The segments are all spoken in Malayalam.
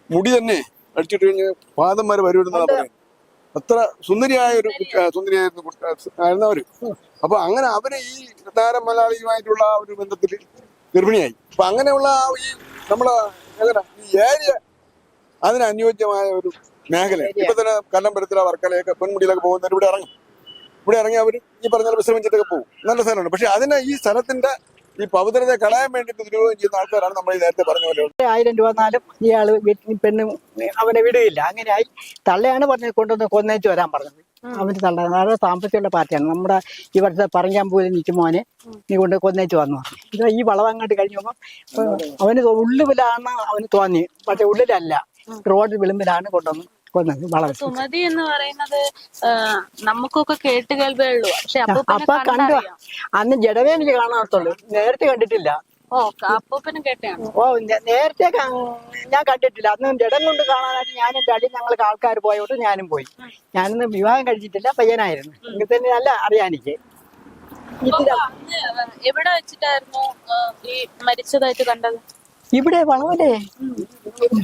മുടി തന്നെ അടിച്ചിട്ട് കഴിഞ്ഞ് പാദം വരെ വരുമെന്നാണ് പറയുന്നത്. അത്ര സുന്ദരിയായിരുന്നു അവര്. അപ്പൊ അങ്ങനെ അവര് ഈ താരം മലയാളിയുമായിട്ടുള്ള ആ ഒരു ബന്ധത്തിൽ ഗർഭിണിയായി. അപ്പൊ അങ്ങനെയുള്ള ഈ നമ്മളെ ഈ ഏരിയ അതിന് അനുയോജ്യമായ ഒരു മേഖല. ഇപ്പൊ തന്നെ കല്ലമ്പലത്തിലെ വർക്കലയൊക്കെ പെൺമുടിയിലൊക്കെ പോകുന്നവർ ഇവിടെ ഇറങ്ങി അവർ ഈ പറഞ്ഞ വിശ്രമിച്ചിട്ടൊക്കെ പോകും. നല്ല സ്ഥലമാണ്. പക്ഷെ അതിന് ഈ സ്ഥലത്തിന്റെ ഈ പവിത്രതയെ കളയാൻ വേണ്ടിയിട്ട് ദുരുപയോഗം ചെയ്യുന്ന ആൾക്കാരാണ് നമ്മൾ ഈ നേരത്തെ പറഞ്ഞ പോലെ. 1000 രൂപ എന്നാലും ഇയാള് പെണ്ണ് അവനെ വിടുകയില്ല. അങ്ങനെയായി തള്ളയാണ് പറഞ്ഞത് കൊണ്ടുവന്ന് കൊന്നേച്ച് വരാൻ പറഞ്ഞത്. അവര് തള്ള വളരെ സാമ്പത്തികമുള്ള പാർട്ടിയാണ്. നമ്മുടെ ഈ വർഷത്തെ പറയാൻ പോലും നിൽക്കും മോനെ നീ കൊണ്ട് കൊന്നേച്ച് വന്നു പറഞ്ഞു. ഇത് ഈ വളവങ്ങോട്ട് കഴിഞ്ഞപ്പോൾ അവന് ഉള്ളിലാണ് അവന് തോന്നി. പക്ഷെ ഉള്ളിലല്ല, റോഡ് വിളിമ്പിലാണ് കൊണ്ടുവന്ന് കൊന്നത്. വളരെ സുമതി എന്ന് പറയുന്നത് നമുക്കൊക്കെ കേട്ട് കേൾവിയുള്ളൂ. പക്ഷെ അപ്പൊ കണ്ടു. അന്ന് ജഡവേ എനിക്ക് കാണാത്തുള്ളൂ, നേരത്തെ കണ്ടിട്ടില്ല. അപ്പൂപ്പനും കേട്ടാണ്. നേരത്തെ ഞാൻ കണ്ടിട്ടില്ല. അന്ന് ജഡം കൊണ്ട് കാണാനായിട്ട് ഞാനും ഡാഡി ഞങ്ങൾക്ക് ആൾക്കാർ പോയോട്ട് ഞാനും പോയി. ഞാനൊന്നും വിവാഹം കഴിച്ചിട്ടില്ല, പയ്യനായിരുന്നു. എങ്കിൽ തന്നെ നല്ല അറിയാം എനിക്ക്. എവിടെ വെച്ചിട്ടായിരുന്നു ഈ മരിച്ചതായിട്ട് കണ്ടത്? ഇവിടെ വളവല്ലേ,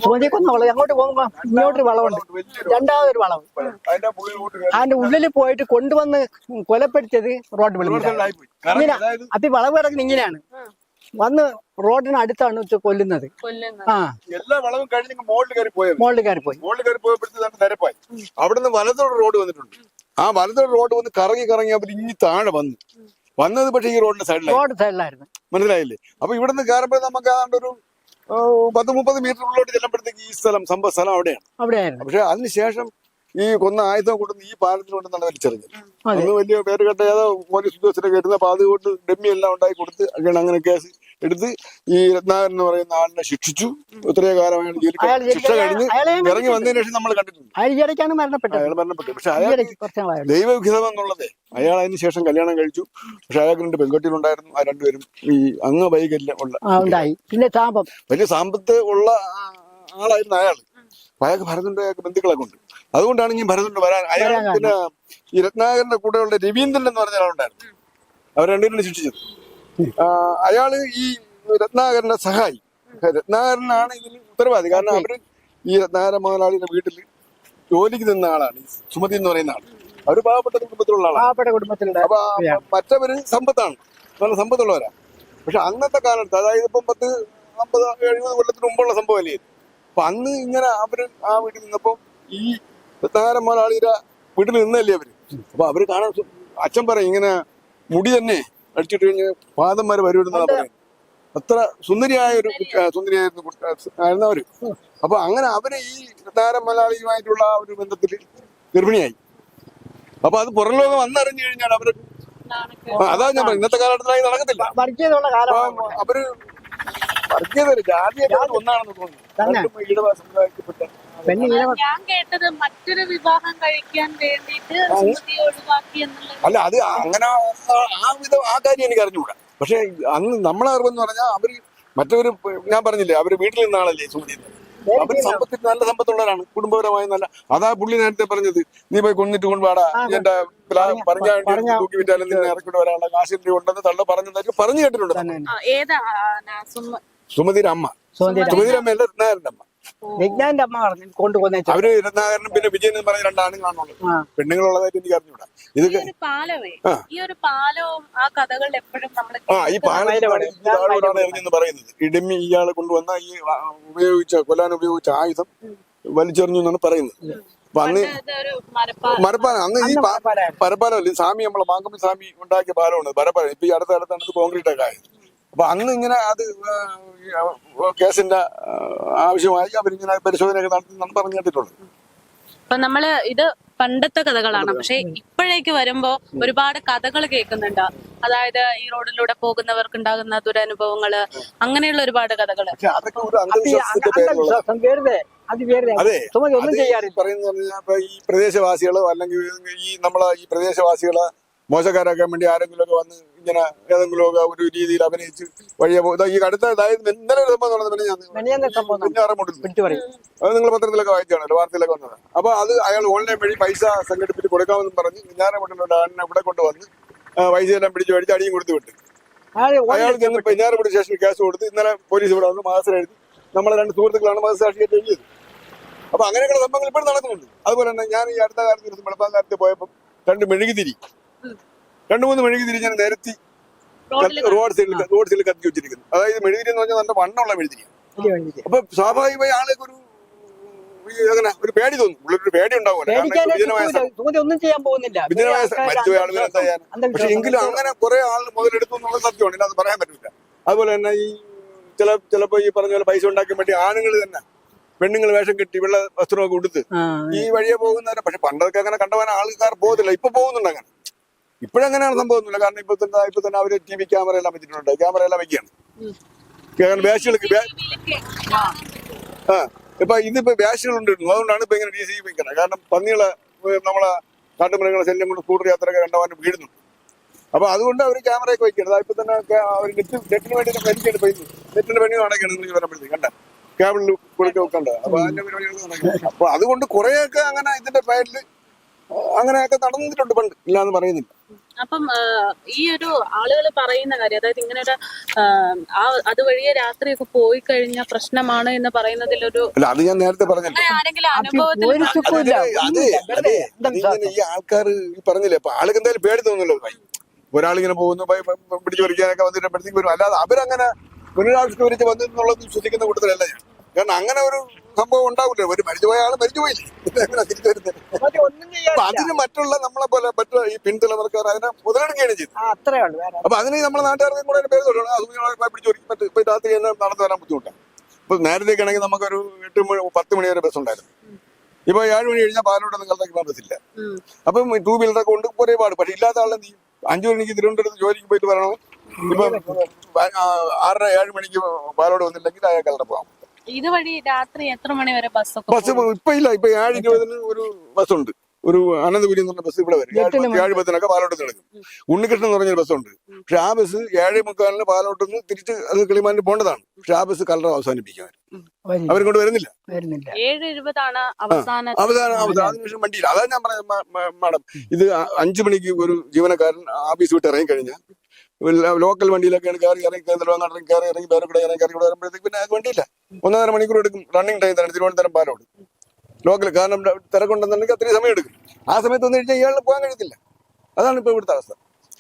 ചോദ്യക്കൊന്ന വളവ്. അങ്ങോട്ട് പോകുമ്പോ ഇങ്ങോട്ടൊരു വളവുണ്ട്, രണ്ടാമതൊരു വളവ്. അതിന്റെ ഉള്ളിൽ പോയിട്ട് കൊണ്ടുവന്ന് കൊലപ്പെടുത്തിയത് റോഡ് വിളിമ്പിലാണ്. ഇങ്ങനെ അപ്പൊ ഈ വളവ് കിടക്കുന്ന ഇങ്ങനെയാണ് വന്ന് റോഡിന് അടുത്താണ് കൊല്ലുന്നത്. എല്ലാ വളവും കഴിഞ്ഞ് മുകളിൽ കയറി പോയി പോയപ്പോഴത്തേക്ക് നിരപ്പായി. അവിടുന്ന് വലത്തോട് റോഡ് വന്നിട്ടുണ്ട്. ആ വലത്തോട് റോഡ് വന്ന് കറങ്ങി അവർ ഇനി താഴെ വന്നത്. പക്ഷെ ഈ റോഡിന്റെ സൈഡിലായിരുന്നു. മനസ്സിലായില്ലേ? അപ്പൊ ഇവിടുന്ന് കയറുമ്പോൾ നമുക്ക് ഏതാണ്ട് ഒരു 10-30 മീറ്റർ ഉള്ളിലോട്ട് ചെല്ലുമ്പോഴത്തേക്ക് ഈ സംഭവ സ്ഥലം അവിടെയാണ്. പക്ഷെ അതിനുശേഷം ഈ കൊന്ന ആയുധം കൊണ്ടുവന്ന് ഈ പാലത്തിൽ കൊണ്ടുവന്നാണ് വലിച്ചെറിഞ്ഞത്. അന്ന് വലിയ പേര് കേട്ട ഏതോ പോലീസ് ഉദ്യോഗസ്ഥരെ കേട്ടുന്നത്. അപ്പൊ അതുകൊണ്ട് ഡമ്മി എല്ലാം ഉണ്ടാക്കി കൊടുത്ത് അങ്ങനെ കേസ് എടുത്ത് ഈ രത്നാകരൻ എന്ന് പറയുന്ന ആളിനെ ശിക്ഷിച്ചു. ഇത്രയോ കാലമായിട്ട് ശിക്ഷ കഴിഞ്ഞ് ഇറങ്ങി വന്നതിന് ശേഷം നമ്മൾ കണ്ടിട്ടുണ്ട് അയാൾ മരണപ്പെട്ടു. പക്ഷെ അയാൾ ദൈവവിഹിതം എന്നുള്ളതേ. അയാൾ അതിന് ശേഷം കല്യാണം കഴിച്ചു. പക്ഷെ അയാൾക്ക് 2 പെൺകുട്ടികളുണ്ടായിരുന്നു. ആ രണ്ടുപേരും ഈ അംഗവൈകല്യം ഉണ്ടായി. പിന്നെ വലിയ സാമ്പത്ത് ഉള്ള ആളായിരുന്നു അയാൾ. അയാൾക്ക് ഭരതന്റെ ബന്ധുക്കളൊക്കെ ഉണ്ട്. അതുകൊണ്ടാണ് ഈ ഭരതന്റെ വരാൻ. അയാൾ പിന്നെ ഈ രത്നാകരന്റെ കൂടെയുള്ള രവീന്ദ്രൻ എന്ന് പറഞ്ഞ ആളുണ്ടായിരുന്നു. അവർ രണ്ടുപേരും ശിക്ഷിച്ചത്. അയാള് ഈ രത്നാകരന്റെ സഹായി. രത്നാകരനാണ് ഇതിന് ഉത്തരവാദി. കാരണം അവര് ഈ രത്നാകര മുതലാളിയുടെ വീട്ടിൽ ജോലിക്ക് നിന്ന ആളാണ് സുമതി എന്ന് പറയുന്ന ആൾ. അവര് പാവപ്പെട്ട കുടുംബത്തിലുള്ള ആളാണ്. അപ്പൊ മറ്റവര് സമ്പത്താണ്, നല്ല സമ്പത്തുള്ളവരാ. പക്ഷെ അന്നത്തെ കാലത്ത്, അതായത് ഇപ്പം 10-50-70 കൊല്ലത്തിന് മുമ്പുള്ള സംഭവമല്ലേ. അപ്പൊ അന്ന് ഇങ്ങനെ അവര് ആ വീട്ടിൽ നിന്നപ്പോ ഈ രത്നാകര മുതലാളിയുടെ വീട്ടിൽ നിന്നല്ലേ അവര്. അപ്പൊ അവര് കാണാൻ അച്ഛൻ പറയും ഇങ്ങനെ മുടി തന്നെ അടിച്ചിട്ട് കഴിഞ്ഞ് പാദം വരെ വരുമെന്നാണ് പറയുന്നത്. അത്ര സുന്ദരിയായിരുന്നു അവര്. അപ്പൊ അങ്ങനെ അവര് ഈ രത്നാകര മലയാളിയുമായിട്ടുള്ള ആ ഒരു ബന്ധത്തിൽ ഗർഭിണിയായി. അപ്പൊ അത് പുറം ലോകം വന്നറിഞ്ഞു കഴിഞ്ഞാൽ അവര് അതാ ഞാൻ പറയും, ഇന്നത്തെ കാലഘട്ടത്തിലായി നടക്കത്തില്ല. അവര് വർഗീയതല്ല, ജാതിയൊക്കെ ഒന്നാണെന്ന് തോന്നുന്നു. ഈഴവ സമുദായത്തിൽപ്പെട്ട ഞാൻ കേട്ടത് മറ്റൊരു വിവാഹം കഴിക്കാൻ വേണ്ടിയിട്ട് ഒഴിവാക്കി എന്നുള്ളത്. അല്ല, അത് അങ്ങനെ ആ കാര്യം എനിക്ക് അറിഞ്ഞുകൂടാ. പക്ഷെ അന്ന് നമ്മളെ അറിവെന്ന് പറഞ്ഞാൽ അവര് മറ്റവര്, ഞാൻ പറഞ്ഞില്ലേ, അവര് വീട്ടിൽ നിന്ന ആളല്ലേ സുമതി. അവര് സമ്പത്തിൽ നല്ല സമ്പത്തുള്ളവരാണ്, കുടുംബപരമായി നല്ല. അതാ പുള്ളി നേരത്തെ പറഞ്ഞത്, നീ പോയി കൊന്നിട്ട് കൊണ്ടുപാടാ, എന്റെ പറഞ്ഞ തൂക്കി വിറ്റാലും നിന്നെ ഇറക്കിട്ട് വരാനുള്ള കാശിന്റെ ഉണ്ടെന്ന് തള്ള പറഞ്ഞതായിട്ട് പറഞ്ഞു കേട്ടിട്ടുണ്ട്. സുമതിയുടെ അമ്മ, സുമതിയുടെ അമ്മ അല്ല, രത്നാകരന്റെ അമ്മ. വിജ്ഞാന്റെ അമ്മ പറഞ്ഞു കൊണ്ടുപോകുന്ന. അവര് രത്നാകരനും പിന്നെ വിജയൻ എന്ന് പറഞ്ഞ 2 ആണുങ്ങളാണുള്ളത്. പെണ്ണുങ്ങളുള്ളതായിട്ട് എനിക്ക് അറിഞ്ഞൂടാ. ഇതൊക്കെ ഈ ഒരു പാലവും ആ കഥകൾ എപ്പോഴും ഈ പാലമാണ് എറിഞ്ഞെന്ന് പറയുന്നത്. ഇടമ്മി ഇയാളെ കൊണ്ടുവന്ന ഈ കൊല്ലാൻ ഉപയോഗിച്ച ആയുധം വലിച്ചെറിഞ്ഞു എന്നാണ് പറയുന്നത്. അപ്പൊ അന്ന് മരപ്പാലം, അന്ന് ഈ പരപ്പാലമല്ല, സ്വാമി നമ്മളെ മാങ്കമ്മ സ്വാമി ഉണ്ടാക്കിയ പാലമാണ് പരപ്പാലം. ഇപ്പൊ ഈ അടുത്ത് കോൺക്രീറ്റ് ഒക്കെ ആയത്. അപ്പൊ അന്ന് ഇങ്ങനെ അത് കേസിന്റെ ആവശ്യമായി അവരിങ്ങനെ പരിശോധനയൊക്കെ നടത്തി പറഞ്ഞു കേട്ടിട്ടുണ്ട്. അപ്പൊ നമ്മള് ഇത് പണ്ടത്തെ കഥകളാണ്. പക്ഷെ ഇപ്പോഴേക്ക് വരുമ്പോ ഒരുപാട് കഥകൾ കേൾക്കുന്നുണ്ട്. അതായത് ഈ റോഡിലൂടെ പോകുന്നവർക്ക് ഉണ്ടാകുന്ന ദുരനുഭവങ്ങള്, അങ്ങനെയുള്ള ഒരുപാട് കഥകള്. അതൊക്കെ ഒരു അന്ധവിശ്വാസത്തിന്റെ പേരുള്ള. അതെ, പറയുന്ന ഈ പ്രദേശവാസികളോ അല്ലെങ്കിൽ ഈ നമ്മളെ ഈ പ്രദേശവാസികളെ മോശക്കാരാക്കാൻ വേണ്ടി ആരെങ്കിലുമൊക്കെ വന്ന് ഇങ്ങനെ ഏതെങ്കിലുമൊക്കെ ഒരു രീതിയിൽ അഭിനയിച്ച് വഴിയെ ഈ അടുത്ത, അതായത് ഇന്നലെ ഒരു സംഭവം അത് നിങ്ങൾ പത്രത്തിലൊക്കെ വായിച്ചാണല്ലോ, വാർത്തയിലൊക്കെ വന്നത്. അപ്പൊ അത് അയാൾ ഓൺലൈൻ വഴി പൈസ സംഘടിപ്പിച്ച് കൊടുക്കാമെന്ന് പറഞ്ഞ് ഞാനമുട്ടിലുള്ള ആളിനെ ഇവിടെ കൊണ്ടുവന്ന് പൈസ എല്ലാം പിടിച്ച് മേടിച്ച് അടിയും കൊടുത്ത് വിട്ട്. അയാൾ ഞാനമുട്ടി സ്റ്റേഷനിൽ കേസ് കൊടുത്ത് ഇന്നലെ പോലീസ് ഇവിടെ വന്ന് മാസം എഴുതി. നമ്മളെ 2 സുഹൃത്തുക്കളാണ് മതസാക്ഷിയായിട്ട് എഴുതിയത്. അപ്പൊ അങ്ങനെയൊക്കെയുള്ള സംഭവങ്ങൾ ഇപ്പോഴും നടക്കുന്നുണ്ട്. അതുപോലെ തന്നെ ഞാൻ ഈ അടുത്ത കാലത്ത് ദിവസം വെളുപ്പാൻ കാലത്ത് പോയപ്പോൾ 2 മെഴുകുതിരി 2-3 മെഴുകുതിരി ഞാൻ നിരത്തി റോഡ് സൈഡിൽ കത്തി വെച്ചിരിക്കുന്നു. അതായത് മെഴുകുതിരി എന്ന് പറഞ്ഞാൽ നല്ല വണ്ണമുള്ള മെഴുകുതിരിയാണ്. അപ്പൊ സ്വാഭാവികമായി ആൾക്ക് അങ്ങനെ ഒരു പേടി തോന്നും, ഉള്ളൊരു പേടി ഉണ്ടാവുമല്ലോ. ഒന്നും ചെയ്യാൻ പോകുന്നില്ല. മരിച്ചുപോയ ആളുകൾ എന്താ ചെയ്യാൻ? പക്ഷെ എങ്കിലും അങ്ങനെ കുറെ ആൾ മുതലെടുത്തു എന്നുള്ള സത്യമാണ്, ഇല്ല അത് പറയാൻ പറ്റില്ല. അതുപോലെ തന്നെ ഈ ചിലപ്പോ ഈ പറഞ്ഞ പോലെ പൈസ ഉണ്ടാക്കാൻ വേണ്ടി ആണുങ്ങൾ തന്നെ പെണ്ണുങ്ങൾ വേഷം കെട്ടി വെള്ള വസ്ത്രമൊക്കെ കൊടുത്ത് ഈ വഴിയെ പോകുന്നവരെ. പക്ഷെ പണ്ടൊക്കെ അങ്ങനെ കണ്ടുപോകാൻ ആൾക്കാർ പോകുന്നില്ല, ഇപ്പൊ പോകുന്നുണ്ട് അങ്ങനെ. ഇപ്പോഴങ്ങനെയാണ് സംഭവമൊന്നുമില്ല. കാരണം ഇപ്പൊ തന്നെ അവര് TV ക്യാമറ എല്ലാം വെച്ചിട്ടുണ്ട്, ക്യാമറ എല്ലാം വെക്കുകയാണ്. വേശികൾക്ക് ഇപ്പൊ ഇതിപ്പോ വേശികളുണ്ട്, അതുകൊണ്ടാണ് ഇപ്പൊ ഇങ്ങനെ DC വെക്കുന്നത്. കാരണം പന്നികളെ നമ്മളെ കാട്ടുമൃഗങ്ങളെ ശല്യം കൊണ്ട് സ്കൂട്ടർ യാത്രയൊക്കെ കണ്ടവാനും വീഴുന്നുണ്ട്. അപ്പൊ അതുകൊണ്ട് അവർ ക്യാമറയൊക്കെ വെക്കുന്നത്. ഇപ്പൊ തന്നെ അവർ നെറ്റിന് വേണ്ടി പരിചയാണ് പൈസ, നെറ്റിന്റെ പണി നടക്കുകയാണ്. നിങ്ങൾ വരുമ്പോഴത്തേക്ക് കണ്ട കേബിളിൽ കൊടുക്കുക വെക്കണ്ട. അപ്പൊ അതിന്റെ പരിപാടികളൊക്കെ നടക്കുന്നത്. അപ്പൊ അതുകൊണ്ട് കുറെയൊക്കെ അങ്ങനെ ഇതിന്റെ പേരില് അങ്ങനെയൊക്കെ നടന്നിട്ടുണ്ട് പണ്ട്, ഇല്ലാന്ന് പറയുന്നില്ല. അപ്പം ഈ ഒരു ആളുകൾ പറയുന്ന കാര്യം, അതായത് ഇങ്ങനെ ഒരു അതുവഴിയെ രാത്രിയൊക്കെ പോയി കഴിഞ്ഞാൽ പ്രശ്നമാണ് എന്ന് പറയുന്നതിലൊരു അല്ല, അത് ഞാൻ നേരത്തെ പറഞ്ഞില്ല. ആരെങ്കിലും അനുഭവത്തിൽ ഈ ആൾക്കാർ ഈ പറഞ്ഞില്ലേ, അപ്പൊ ആൾക്ക് എന്തായാലും പേടി തോന്നുന്നല്ലോ. ഒരാളിങ്ങനെ പോകുന്നു പിടിച്ചു പറിക്കാനൊക്കെ വന്നിട്ടപ്പോഴത്തേക്ക് വരും. അല്ലാതെ അവരങ്ങനെ പുനരാവിഷ്കരിച്ച് വന്നിട്ടുള്ളത് വിശ്വസിക്കുന്ന കൂട്ടത്തിലല്ല ഞാൻ. കാരണം അങ്ങനെ ഒരു സംഭവം ഉണ്ടാവില്ല. ഒരു മരിച്ചുപോയ ആള് മരിച്ചുപോയില്ലേ, അങ്ങനെ തിരിച്ചു വരുന്നത്. അപ്പൊ അതിന് മറ്റുള്ള നമ്മളെ പോലെ മറ്റു ഈ പിൻതലമുറക്കാർ അതിനെ മുതലെടുക്കുകയാണ് ചെയ്തത്. അപ്പൊ അതിന് നമ്മുടെ നാട്ടുകാർക്കും കൂടെ പേര് തൊഴിലാണ്. അത് പിടിച്ചു പറിക്കും. ഇപ്പൊ രാത്രി തന്നെ നടന്നു വരാൻ ബുദ്ധിമുട്ടാണ്. ഇപ്പൊ നേരത്തേക്ക് ആണെങ്കിൽ നമുക്കൊരു 8-10 മണി വരെ ബസ് ഉണ്ടായിരുന്നു. ഇപ്പൊ 7 മണി കഴിഞ്ഞാൽ പാലോട്ട് നിങ്ങളുടെ ബസ്സില്ല. അപ്പം 2 വീലറൊക്കെ കൊണ്ട് ഒരുപാട്. പക്ഷെ ഇല്ലാത്ത ആളെന്ത് ചെയ്യും? 5 മണിക്ക് തിരുവനന്തപുരത്ത് ജോലിക്ക് പോയിട്ട് വരണം. ഇപ്പൊ 6-7 മണിക്ക് പാലോട് വന്നില്ലെങ്കിൽ അയാൾക്ക് അവിടെ പോകാം. ഇതുവഴി രാത്രി എത്ര മണി വരെ ബസ് ഇപ്പൊ ഇല്ല. ഇപ്പൊ 7:20 ഒരു ബസ്സുണ്ട്. ഒരു അനന്തപുരി എന്ന് പറഞ്ഞ ബസ് ഇവിടെ വരും. 7:10 പാലോട്ട് നടക്കും. ഉണ്ണികൃഷ്ണൻ എന്ന് പറഞ്ഞൊരു ബസ്സുണ്ട്. പക്ഷെ ആ ബസ് 7:45 പാലോട്ട് നിന്ന് തിരിച്ച് അത് കിളിമാനിൽ പോകേണ്ടതാണ്. പക്ഷെ ആ ബസ് കളർ അവസാനിപ്പിക്കാൻ അവരും കൊണ്ട് വരുന്നില്ല. 7:20 അവസാനം അതിനുശേഷം വണ്ടിയില്ല. അതാണ് ഞാൻ പറഞ്ഞത് മാഡം. ഇത് 5 മണിക്ക് ഒരു ജീവനക്കാരൻ ആഫീസ് വിട്ട് ഇറങ്ങി കഴിഞ്ഞാൽ ലോക്കൽ വണ്ടിയിലൊക്കെയാണ് കയറി ഇറങ്ങി വേറെ കൂടെ ഇറങ്ങി വരുമ്പോഴത്തേക്ക് പിന്നെ അത് വണ്ടിയില്ല. 1.5 മണിക്കൂർ എടുക്കും. റണ്ണിങ് ടൈം തന്നെ തിരുവനന്തപുരം പാലോട് ലോക്കൽ. കാരണം തിരക്കുണ്ടെന്നുണ്ടെങ്കിൽ അത്രയും സമയം എടുക്കും. ആ സമയത്ത് വന്നു കഴിഞ്ഞാൽ ഇയാളിന് പോകാൻ കഴിയത്തില്ല. അതാണ് ഇപ്പൊ ഇവിടുത്തെ അവസ്ഥ.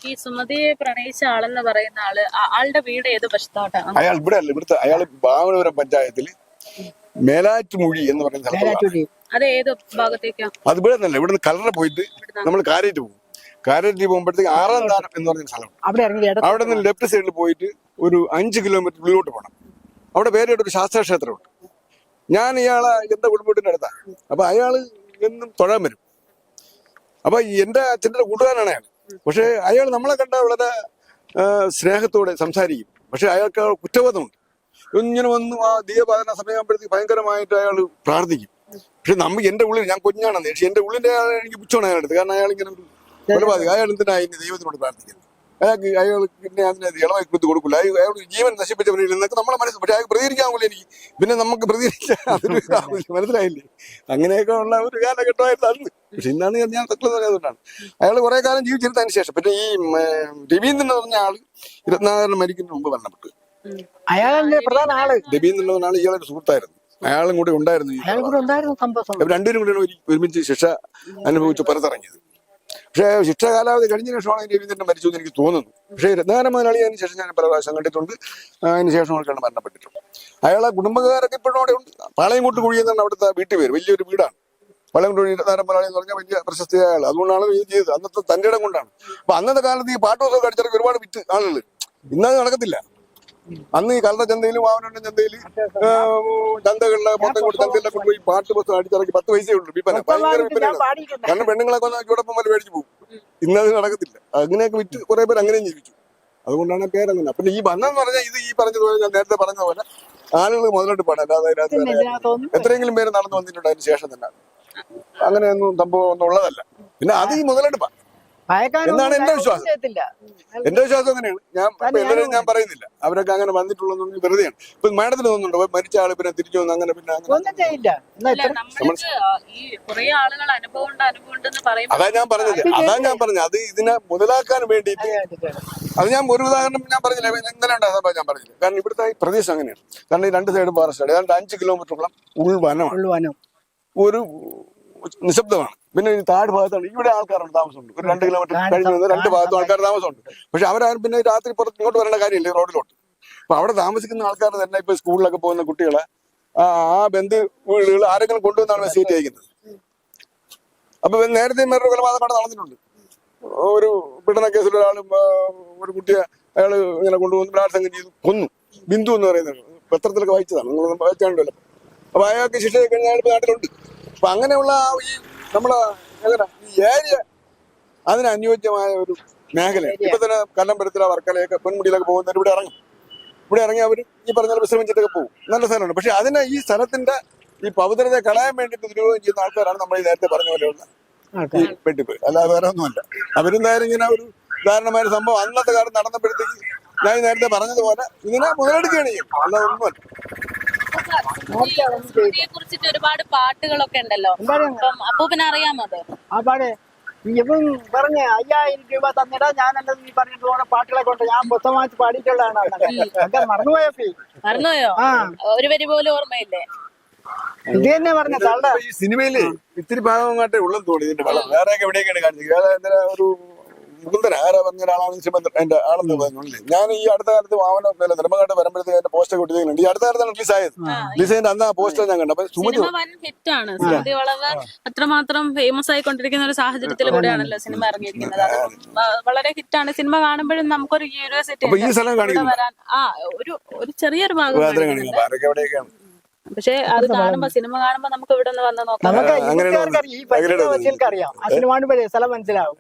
ഈ സുമതിയെ പ്രണയിച്ച ആളെന്ന് പറയുന്ന ആളുടെ വീട് ഏത് വശത്തോട്ടാണ്? അയാൾ ഇവിടെ അല്ല, ഇവിടുത്തെ അയാൾ ബാവനപുരം പഞ്ചായത്തില് മേലാറ്റുമൊഴി എന്ന് പറയുന്ന സ്ഥലത്ത്. അത് ഏത് ഭാഗത്തേക്കാ? അത് ഇവിടെ നിന്നല്ല, ഇവിടുന്ന് കലറ പോയിട്ട് നമ്മൾ കാരേറ്റ് പോകും. കാരേറ്റ് പോകുമ്പോഴത്തേക്ക് 6-ാം സ്ഥാനം എന്ന് പറഞ്ഞ സ്ഥലം. അവിടെ നിന്ന് ലെഫ്റ്റ് സൈഡിൽ പോയിട്ട് ഒരു 5 കിലോമീറ്റർ ഉള്ളിലോട്ട് പോകണം. അവിടെ പേരായിട്ട് ഒരു ശാസ്താക്ഷേത്രമുണ്ട്. ഞാൻ ഇയാളെ എന്റെ കുടുംബത്തിന്റെ അടുത്താണ്. അപ്പൊ അയാള് എന്നും തൊഴാൻ വരും. അപ്പൊ എന്റെ അച്ഛൻ്റെ കൂട്ടുകാരനാണ് അയാൾ. പക്ഷെ അയാൾ നമ്മളെ കണ്ട വളരെ സ്നേഹത്തോടെ സംസാരിക്കും. പക്ഷെ അയാൾക്ക് കുറ്റബോധമുണ്ട്. ഇങ്ങനെ വന്നു ആ ദീപപാലന സമയമാകുമ്പോഴത്തേക്ക് ഭയങ്കരമായിട്ട് അയാൾ പ്രാർത്ഥിക്കും. പക്ഷെ എന്റെ ഉള്ളിൽ, ഞാൻ കുഞ്ഞാണെന്ന്, പക്ഷെ എന്റെ ഉള്ളിന്റെ എനിക്ക് പുച്ഛമാണ് അയാളെടുത്ത്. കാരണം അയാൾ ഇങ്ങനെ കൊലപാതകം. അയാൾ എന്തിനാ ഇനി ദൈവത്തിനോട് പ്രാർത്ഥിക്കുന്നത്? അയാൾക്ക് പിന്നെ അതിനെ ഇളവായി കുത്തി കൊടുക്കില്ല. അയാൾ ജീവൻ നശിപ്പിച്ചവരിൽ നിന്നൊക്കെ നമ്മളെ മനസ്സിൽ. പക്ഷെ അയാൾക്ക് പ്രതികരിക്കാവില്ല. എനിക്ക് പിന്നെ നമുക്ക് പ്രതികരിക്കാൻ അതൊരു മനസ്സിലായില്ലേ? അങ്ങനെയൊക്കെ ഉള്ള ഒരു കാലഘട്ടമായിരുന്നു അന്ന്. പക്ഷെ ഇന്നാണ് ഞാൻ തക്കളെന്ന് പറയുന്നതുകൊണ്ടാണ് അയാൾ കുറെ കാലം ജീവിച്ചിരുന്നതിന് ശേഷം. പിന്നെ ഈ രവീന്ദ്രൻ എന്ന് പറഞ്ഞ ആള് 24 മരിക്കുന്നതിന് മുമ്പ് മരണപ്പെട്ടു. അയാളെ പ്രധാന ആള് രവീന്ദ്രൻ എന്ന ആള് ഇയാളൊരു സുഹൃത്തായിരുന്നു. അയാളും കൂടി ഉണ്ടായിരുന്നു. രണ്ടുപേരും കൂടി ഒരുമിച്ച് ശിക്ഷ അനുഭവിച്ച് പുറത്തിറങ്ങിയത്. പക്ഷേ ശിക്ഷ കാലാവധി കഴിഞ്ഞ ശേഷമാണ് രവീന്ദ്രൻ മരിച്ചു എന്ന് എനിക്ക് തോന്നുന്നു. പക്ഷേ രത്നാകരൻ മുതലാളി അതിന് ശേഷം ഞാൻ പല പ്രാവശ്യം കണ്ടിട്ടുണ്ട്. അതിന് ശേഷമൊക്കെയാണ് മരണപ്പെട്ടിട്ടുണ്ട്. അയാളെ കുടുംബക്കാരൊക്കെ ഇപ്പോഴും അവിടെ ഉണ്ട്. പാളയംകോട്ട് കുഴി എന്നാണ് അവിടുത്തെ വീട്ടിൽ പേര്. വലിയൊരു വീടാണ് പാളയംകോട്ട് കുഴി. രത്നാകരൻ മുതലാളി എന്ന് പറഞ്ഞാൽ വലിയ പ്രശസ്തിയായ ആൾ. അതുകൊണ്ടാണ് ഇത് ചെയ്തത്. അന്നത്തെ തന്റെ ഇടം കൊണ്ടാണ്. അപ്പൊ അന്നത്തെ കാലത്ത് ഈ പാട്ടുവസമൊക്കെ അടിച്ചിറക്കി ഒരുപാട് വിറ്റ് ആളുകൾ. ഇന്നത് നടക്കത്തില്ല. അന്ന് ഈ കല്ലറ ചന്തയിലും വാവനന്റെ ചന്തയില് ചന്തകളിലെ മൊത്തം കൊണ്ട് ചന്തയിലൊക്കെ കൊണ്ടുപോയി പാട്ട് ബസ് അടിച്ചിറക്കി 10 പൈസയേ ഉള്ളൂ വിൽപ്പന. ഭയങ്കര വിൽപ്പനയാണ്. കാരണം പെണ്ണുങ്ങളൊക്കെ ചൂടപ്പം പോലെ മേടിച്ചു പോകും. ഇന്നത് നടക്കത്തില്ല. അങ്ങനെയൊക്കെ വിറ്റ് കുറെ പേര് അങ്ങനെയും ജീവിച്ചു. അതുകൊണ്ടാണ് പേരങ്ങനെ. പിന്നെ ഈ ബന്ധം എന്ന് പറഞ്ഞാൽ ഇത് ഈ പറഞ്ഞതുപോലെ, ഞാൻ നേരത്തെ പറഞ്ഞ പോലെ ആളുകൾ മുതലെടുപ്പാണ്. അല്ലാതെ അതിനകത്ത് എത്രയെങ്കിലും പേര് നടന്നു വന്നിട്ടുണ്ട് അതിന് ശേഷം തന്നെ. അങ്ങനെയൊന്നും സംഭവം ഒന്നും ഉള്ളതല്ല. പിന്നെ അത് ഈ മുതലെടുപ്പാണ് എന്നാണ് എന്റെ വിശ്വാസം. എന്റെ വിശ്വാസം അങ്ങനെയാണ്. എല്ലാവരും ഞാൻ പറയുന്നില്ല. അവരൊക്കെ അങ്ങനെ വന്നിട്ടുള്ളതെന്ന് വെറുതെയാണ്. ഇപ്പൊ മാഡത്തിന് തോന്നുന്നുണ്ടോ മരിച്ച ആള് പിന്നെ തിരിച്ചു വന്ന് അങ്ങനെ പിന്നെ അതാ ഞാൻ പറഞ്ഞത്. അത് ഇതിനെ മുതലാക്കാൻ വേണ്ടിയിട്ട്. അത് ഞാൻ ഒരു ഉദാഹരണം ഞാൻ പറഞ്ഞില്ല. ഇന്നലെ ഉണ്ടാകുന്ന ഞാൻ പറഞ്ഞില്ല. കാരണം ഇവിടുത്തെ ഈ പ്രദേശം അങ്ങനെയാണ്. കാരണം ഈ 2 സൈഡും ഫോറസ്റ്റ്. ഏതാണ്ട് 5 കിലോമീറ്ററോളം ഉൾവനമാണ്. ഒരു നിശബ്ദമാണ്. പിന്നെ ഈ താഴ് ഭാഗത്താണ് ഇവിടെ ആൾക്കാരുണ്ട്, താമസമുണ്ട്. ഒരു 2 കിലോമീറ്റർ കഴിഞ്ഞ് നിന്ന് 2 ഭാഗത്തും ആൾക്കാർ താമസമുണ്ട്. പക്ഷെ അവരാരും പിന്നെ രാത്രി പുറത്ത് ഇങ്ങോട്ട് വരേണ്ട കാര്യമില്ല, റോഡിലോട്ട്. അപ്പൊ അവിടെ താമസിക്കുന്ന ആൾക്കാർ തന്നെ ഇപ്പൊ സ്കൂളിലൊക്കെ പോകുന്ന കുട്ടികളെ ആ ബന്ധു വീടുകൾ ആരെങ്കിലും കൊണ്ടുവന്നാണ് മെസ്സേജ് അയക്കുന്നത്. അപ്പൊ നേരത്തെ വേറൊരു കൊലപാതകം അവിടെ നടന്നിട്ടുണ്ട്. ഒരു പീഡന കേസിൽ ഒരാളും ഒരു കുട്ടിയെ അയാൾ ഇങ്ങനെ കൊണ്ടുവന്ന് ബലാത്സംഗം ചെയ്ത് കൊന്നു. ബിന്ദു എന്ന് പറയുന്നത് പത്രത്തിലൊക്കെ വായിച്ചതാണ്, നിങ്ങൾ വായിച്ചാണ്ടല്ലോ. അപ്പൊ അയാൾക്ക് ശിക്ഷ കഴിഞ്ഞ അയാൾ നാട്ടിലുണ്ട്. അപ്പൊ അങ്ങനെയുള്ള ഈ നമ്മളെ എങ്ങനെ ഈ ഏരിയ അതിന് അനുയോജ്യമായ ഒരു മേഖല. ഇപ്പൊ തന്നെ കല്ലമ്പലത്തില വർക്കലയൊക്കെ പൊന്മുടിയിലൊക്കെ പോകുന്നവർ ഇവിടെ ഇറങ്ങും. ഇവിടെ ഇറങ്ങി അവർ ഈ പറഞ്ഞ വിശ്രമിച്ചിട്ടൊക്കെ പോകും. നല്ല സ്ഥലമാണ്. പക്ഷെ അതിനെ ഈ സ്ഥലത്തിന്റെ ഈ പവിത്രതയെ കളയാൻ വേണ്ടിയിട്ട് ദുരുപയോഗം ചെയ്യുന്ന ആൾക്കാരാണ് നമ്മൾ ഈ നേരത്തെ പറഞ്ഞ പോലെയുള്ള ഈ വെട്ടിപ്പ്. അല്ലാതെ വേറെ ഒന്നുമല്ല. അവരെന്തായാലും ഇങ്ങനെ ഒരു ഉദാഹരണമായ ഒരു സംഭവം അന്നത്തെ കാലം നടന്നപ്പോഴത്തേക്ക് ഞാൻ ഈ നേരത്തെ പറഞ്ഞതുപോലെ ഇതിനെ മുതലെടുക്കുകയാണ് ചെയ്യും. അല്ലാതെ ഒന്നുമല്ല. സ്മൃതിയെ കുറിച്ചിട്ട് ഒരുപാട് പാട്ടുകളൊക്കെ ഉണ്ടല്ലോ. അപ്പം അപ്പൂപ്പനെ അറിയാമോ അത്? ആ പാട് ഇവൻ പറഞ്ഞ 5000 രൂപ തന്നിടാ ഞാനല്ല നീ പറഞ്ഞിട്ട് പോണ പാട്ടുകളെ കൊണ്ട് ഞാൻ മൊത്തമായിട്ട് പാടിയിട്ടുള്ളതാണ്. അതൊക്കെ മറന്നുപോയപ്പോ മറന്നുപോയോ? ഒരു വരി പോലും ഓർമ്മയില്ലേ? ഇത് തന്നെ പറഞ്ഞ തള്ള ഈ സിനിമയില് ഇത്തിരി ഭാഗം കാട്ടേ ഉള്ളെന്ന് തോന്നി ഇതിന്റെ വളം. വേറെയൊക്കെ എവിടെയൊക്കെയാണ് കാണിച്ചത്. വേറെ എന്തിനാ ഒരു മുകുന്ദൻ ആരാ പറഞ്ഞ ഒരാളാണ് ശ്രീമന്ത് എന്റെ ആളെന്ന് പറഞ്ഞില്ലേ. ഞാൻ ഈ അടുത്ത കാലത്ത് വാമന നെടുമങ്ങാട്ട് വരുമ്പോഴത്തേക്ക് എന്റെ പോസ്റ്റർ കൊടുത്തിട്ടുണ്ട്. ഈ അടുത്ത കാലത്താണ് റിലീസ് ആയത്. റിലീസ് ചെയ്ത് അന്ന് ആ പോസ്റ്റർ ഞാൻ കണ്ടു. അപ്പൊ സുമതി വൻ ഹിറ്റാണ്. സ്മൃതി വളവ് അത്രമാത്രം ഫേമസ് ആയിക്കൊണ്ടിരിക്കുന്ന ഒരു സാഹചര്യത്തിൽ കൂടെയാണല്ലോ സിനിമ ഇറങ്ങിയിരിക്കുന്നത്. അത് വളരെ ഹിറ്റാണ്. സിനിമ കാണുമ്പോഴും നമുക്കൊരു ക്യൂരിയോസിറ്റി അപ്പൊ ഈ സ്ഥലം കാണിക്കുന്നു. വരാൻ ഒരു ചെറിയൊരു ഭാഗം കാണിക്കുന്നുണ്ട്. ആരൊക്കെ എവിടെയൊക്കെയാണ്. പക്ഷെ അത് കാണുമ്പോ സിനിമ കാണുമ്പോ നമുക്ക് ഇവിടെ നിന്ന് വന്ന് നോക്കാം. നമുക്ക് ഈ പറ്റിയ അറിയാം. ആ സിനിമ കാണുമ്പോഴേ സ്ഥലം മനസ്സിലാവും.